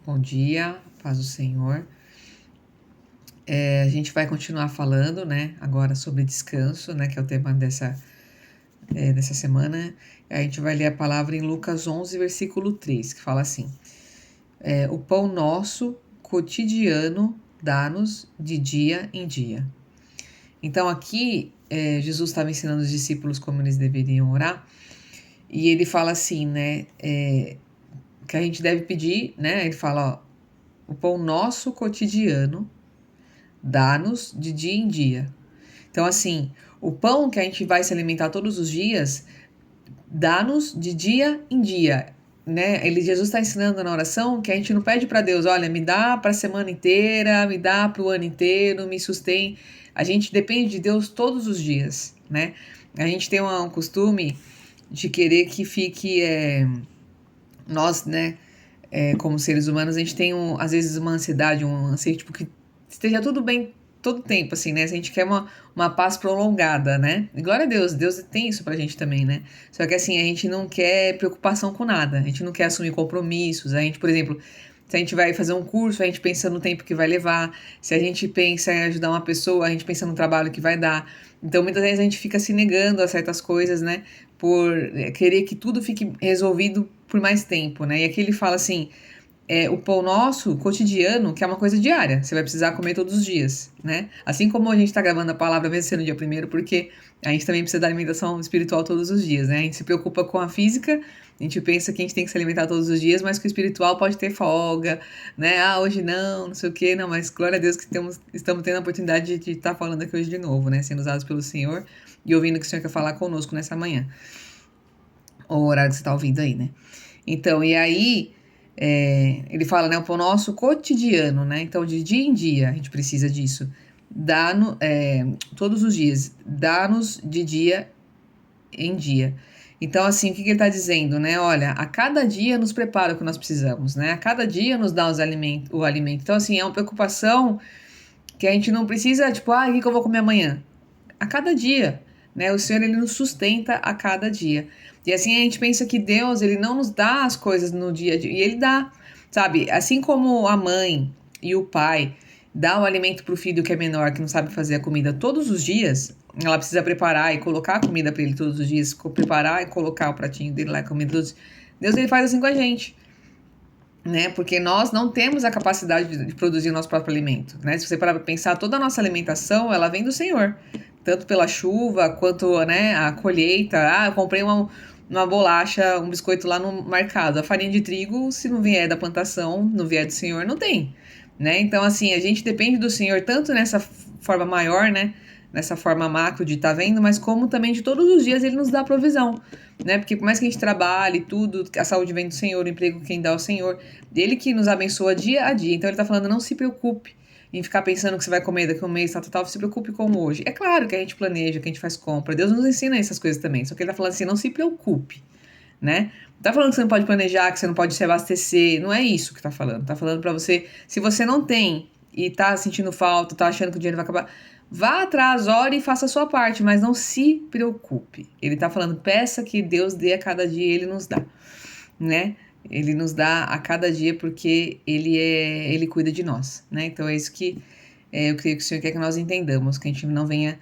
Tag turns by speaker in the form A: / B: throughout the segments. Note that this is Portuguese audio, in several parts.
A: Bom dia, paz do Senhor. A gente vai continuar falando, né, agora sobre descanso, né, que é o tema dessa semana. A gente vai ler a palavra em Lucas 11, versículo 3, que fala assim: o pão nosso cotidiano dá-nos de dia em dia. Então aqui, Jesus estava ensinando os discípulos como eles deveriam orar, e ele fala assim, né, que a gente deve pedir, né, ele fala, ó, o pão nosso cotidiano dá-nos de dia em dia. Então, assim, o pão que a gente vai se alimentar todos os dias, dá-nos de dia em dia, né? Jesus está ensinando na oração que a gente não pede para Deus, olha, me dá para a semana inteira, me dá para o ano inteiro, me sustém. A gente depende de Deus todos os dias, né? A gente tem um costume de querer que fique, nós, né, como seres humanos, a gente tem, às vezes, uma ansiedade, um anseio, tipo, que esteja tudo bem todo tempo, assim, né? A gente quer uma paz prolongada, né? E glória a Deus, Deus tem isso pra gente também, né? Só que, assim, a gente não quer preocupação com nada, a gente não quer assumir compromissos, a gente, por exemplo, se a gente vai fazer um curso, a gente pensa no tempo que vai levar, se a gente pensa em ajudar uma pessoa, a gente pensa no trabalho que vai dar. Então, muitas vezes a gente fica se negando a certas coisas, né? Por querer que tudo fique resolvido por mais tempo, né? E aqui ele fala assim, o pão nosso cotidiano, que é uma coisa diária, você vai precisar comer todos os dias, né? Assim como a gente tá gravando a palavra mesmo sendo dia primeiro, porque a gente também precisa da alimentação espiritual todos os dias, né? A gente se preocupa com a física, a gente pensa que a gente tem que se alimentar todos os dias, mas que o espiritual pode ter folga, né? Ah, hoje não sei o quê, não, mas glória a Deus que estamos tendo a oportunidade de estar falando aqui hoje de novo, né? Sendo usados pelo Senhor e ouvindo o que o Senhor quer falar conosco nessa manhã, ou o horário que você tá ouvindo aí, né? Então, e aí, ele fala, né, o pão nosso cotidiano, né? Então, de dia em dia, a gente precisa disso. Todos os dias, dá-nos de dia em dia. Então, assim, o que ele está dizendo, né? Olha, a cada dia nos prepara o que nós precisamos, né? A cada dia nos dá o alimento. Então, assim, é uma preocupação que a gente não precisa, tipo, o que eu vou comer amanhã? A cada dia, né? O Senhor, ele nos sustenta a cada dia. E assim a gente pensa que Deus, ele não nos dá as coisas no dia a dia, e ele dá, sabe? Assim como a mãe e o pai dá o alimento para o filho que é menor, que não sabe fazer a comida todos os dias, ela precisa preparar e colocar a comida para ele todos os dias, preparar e colocar o pratinho dele lá, a comida todos. Deus, ele faz assim com a gente, né? Porque nós não temos a capacidade de produzir o nosso próprio alimento, né? Se você parar para pensar, toda a nossa alimentação, ela vem do Senhor, tanto pela chuva quanto, né, a colheita. Ah, eu comprei uma bolacha, um biscoito lá no mercado. A farinha de trigo, se não vier da plantação, não vier do Senhor, não tem, né? Então, assim, a gente depende do Senhor tanto nessa forma maior, né? Nessa forma macro de estar vendo, mas como também de todos os dias ele nos dá provisão, né? Porque por mais que a gente trabalhe tudo, a saúde vem do Senhor, o emprego quem dá é o Senhor, dele que nos abençoa dia a dia. Então ele tá falando, não se preocupe em ficar pensando que você vai comer daqui a um mês, tal, se preocupe com hoje. É claro que a gente planeja, que a gente faz compra, Deus nos ensina essas coisas também, só que ele tá falando assim, não se preocupe, né? Não tá falando que você não pode planejar, que você não pode se abastecer, não é isso que tá falando. Tá falando pra você, se você não tem e tá sentindo falta, tá achando que o dinheiro vai acabar, vá atrás, ore e faça a sua parte, mas não se preocupe. Ele tá falando, peça que Deus dê a cada dia e ele nos dá, né? Ele nos dá a cada dia porque ele cuida de nós, né? Então é isso que eu creio que o Senhor quer que nós entendamos, que a gente não venha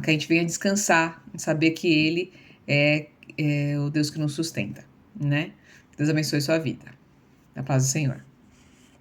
A: que a gente venha descansar, saber que ele é o Deus que nos sustenta, né? Deus abençoe sua vida. Na paz do Senhor.